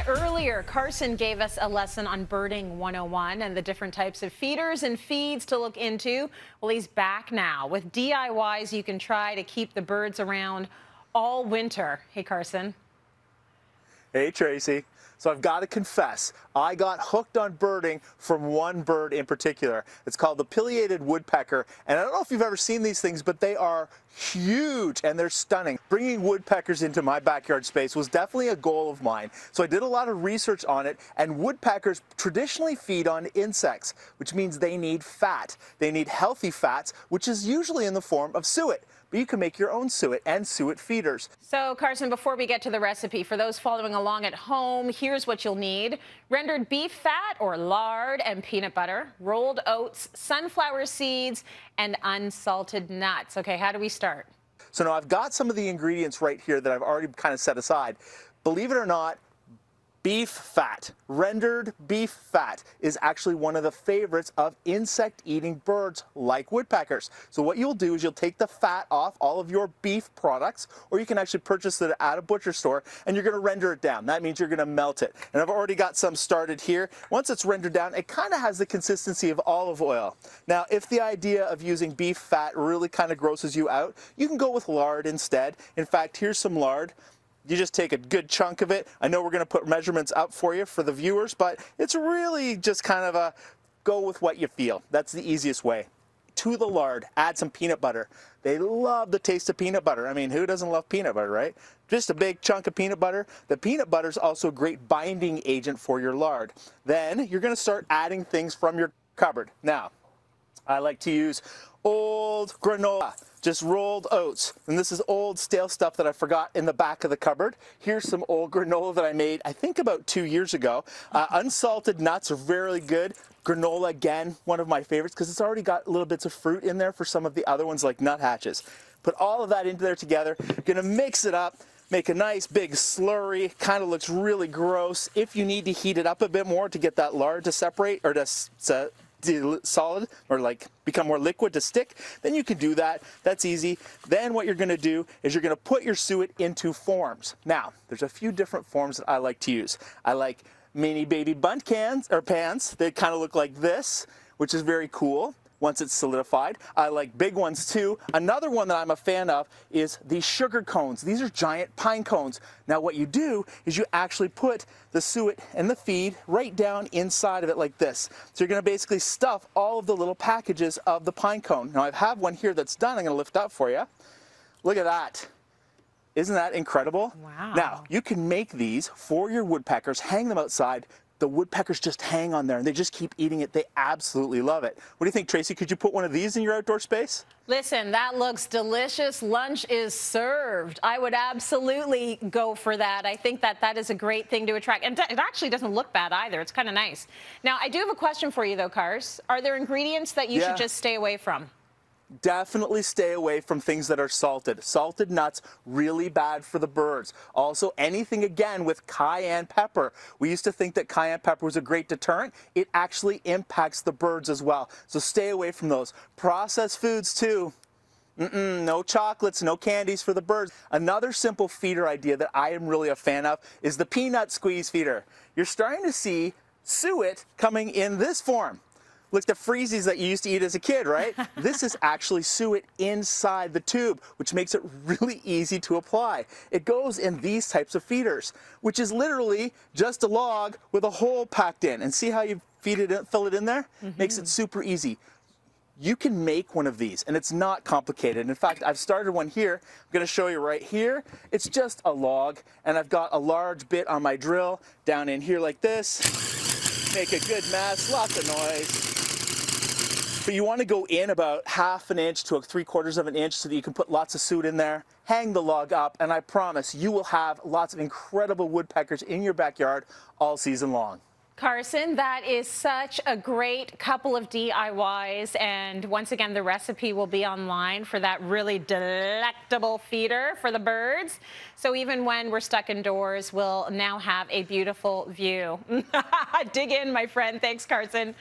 Earlier, Carson gave us a lesson on birding 101 and the different types of feeders and feeds to look into. Well, he's back now with DIYs you can try to keep the birds around all winter. Hey, Carson. Hey, Tracy. So I've got to confess, I got hooked on birding from one bird in particular. It's called the Pileated Woodpecker. And I don't know if you've ever seen these things, but they are huge and they're stunning. Bringing woodpeckers into my backyard space was definitely a goal of mine. So I did a lot of research on it, and woodpeckers traditionally feed on insects, which means they need fat. They need healthy fats, which is usually in the form of suet. But you can make your own suet and suet feeders. So, Carson, before we get to the recipe, for those following along at home, here's what you'll need. Rendered beef fat or lard and peanut butter, rolled oats, sunflower seeds, and unsalted nuts. Okay, how do we start? So now I've got some of the ingredients right here that I've already kind of set aside. Believe it or not, beef fat, rendered beef fat, is actually one of the favorites of insect-eating birds like woodpeckers. So what you'll do is you'll take the fat off all of your beef products, or you can actually purchase it at a butcher store, and you're going to render it down. That means you're going to melt it. And I've already got some started here. Once it's rendered down, it kind of has the consistency of olive oil. Now, if the idea of using beef fat really kind of grosses you out, you can go with lard instead. In fact, here's some lard. You just take a good chunk of it. I know we're going to put measurements up for you for the viewers, but it's really just kind of a go with what you feel. That's the easiest way. To the lard, add some peanut butter. They love the taste of peanut butter. I mean, who doesn't love peanut butter, right? Just a big chunk of peanut butter. The peanut butter is also a great binding agent for your lard. Then you're going to start adding things from your cupboard. Now, I like to use old granola, just rolled oats. And this is old stale stuff that I forgot in the back of the cupboard. Here's some old granola that I made, I think about 2 years ago. Unsalted nuts are very good. Granola, again, one of my favorites because it's already got little bits of fruit in there for some of the other ones like nuthatches. Put all of that into there together. Gonna mix it up. Make a nice big slurry, kind of looks really gross. If you need to heat it up a bit more to get that lard to separate or to solid or like become more liquid to stick, then you can do that. That's easy. Then what you're going to do is you're going to put your suet into forms. Now, there's a few different forms that I like to use. I like mini baby bunt cans or pans. They kind of look like this, which is very cool once it's solidified. I like big ones too. Another one that I'm a fan of is the sugar cones. These are giant pine cones. Now what you do is you actually put the suet and the feed right down inside of it like this. So you're gonna basically stuff all of the little packages of the pine cone. Now I have one here that's done. I'm gonna lift up for you. Look at that. Isn't that incredible? Wow. Now, you can make these for your woodpeckers, hang them outside. The woodpeckers just hang on there and they just keep eating it. They absolutely love it. What do you think, Tracy? Could you put one of these in your outdoor space? Listen, that looks delicious. Lunch is served. I would absolutely go for that. I think that is a great thing to attract. And it actually doesn't look bad either. It's kind of nice. Now, I do have a question for you, though, Cars. Are there ingredients that you should just stay away from? Definitely stay away from things that are salted. Salted nuts, really bad for the birds. Also, anything, again, with cayenne pepper. We used to think that cayenne pepper was a great deterrent. It actually impacts the birds as well. So stay away from those. Processed foods, too. No chocolates, no candies for the birds. Another simple feeder idea that I am really a fan of is the peanut squeeze feeder. You're starting to see suet coming in this form. Look, the freezies that you used to eat as a kid, right? This is actually suet inside the tube, which makes it really easy to apply. It goes in these types of feeders, which is literally just a log with a hole packed in. And see how you fill it in there? Makes it super easy. You can make one of these, and it's not complicated. In fact, I've started one here. I'm going to show you right here. It's just a log, and I've got a large bit on my drill down in here like this. Make a good mess, lots of noise. But you want to go in about 1/2 inch to 3/4 of an inch so that you can put lots of suet in there, hang the log up, and I promise you will have lots of incredible woodpeckers in your backyard all season long. Carson, that is such a great couple of DIYs, and once again, the recipe will be online for that really delectable feeder for the birds. So even when we're stuck indoors, we'll now have a beautiful view. Dig in, my friend. Thanks, Carson.